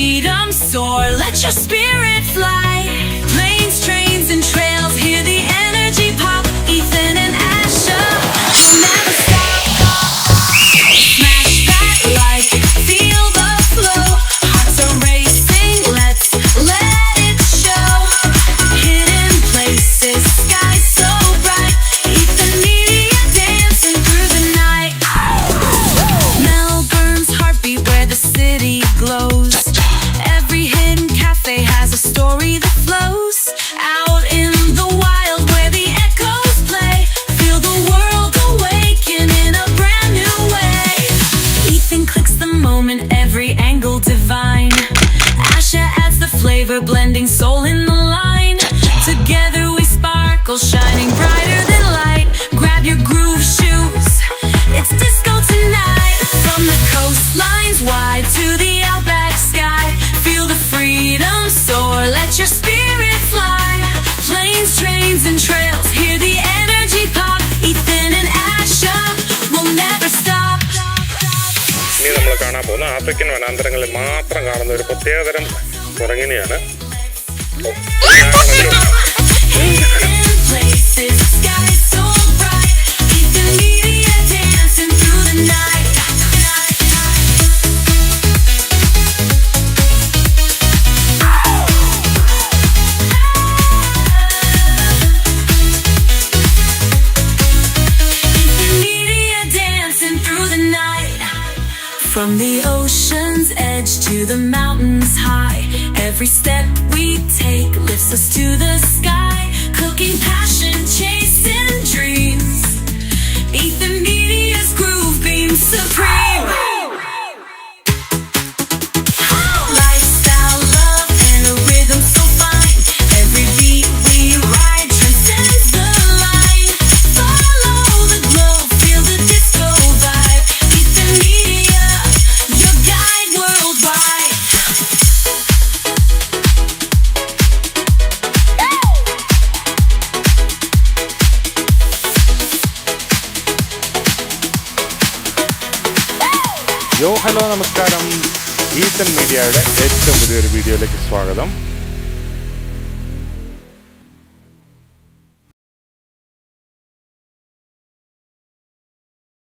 freedom soar, let your spirit fly. Planes, trains, and trails, hear the energy pop. Ethan and Asha will never stop. Smash that like, feel the flow. Hearts are racing, let's let it show. Hidden places, sky so bright. Ethan Media dancing through the night. Melbourne's heartbeat where the city glows. Every hidden cafe has a story that flows. Out in the wild where the echoes play, feel the world awaken in a brand new way. Ethan clicks the moment, every angle divine. Asha adds the flavor, blending soul in the line. Together we sparkle, shining brighter than light. Grab your groove shoes, it's disco tonight. From the coastlines wide to the outback sky, feel the freedom soar, let your spirit fly. Planes, trains, and trails, hear the energy pop. Ethan and Asha will never stop. ഇനി നമ്മൾ കാണാൻ പോകുന്ന African വനാന്തരങ്ങളിൽ മാത്രം കാണുന്ന ഒരു പ്രത്യേകതരം കുരങ്ങിനെയാണ്. Hidden places, sky so bright. Ethan Media dancing through the night. Ethan Media dancing through the night. From the ocean's edge to the mountains high, every step we take lifts us to the sky. Cooking passion, chasing dreams. Ethan Media's groove beams supreme. Lifestyle, love, and a rhythm so fine. Every beat we ride transcends the line. Follow the glow, feel the disco vibe. Ethan Media, your guide worldwide. Hello നമസ്കാരം. ഈത്തൻ മീഡിയയുടെ ഏറ്റവും പുതിയൊരു വീഡിയോയിലേക്ക് സ്വാഗതം.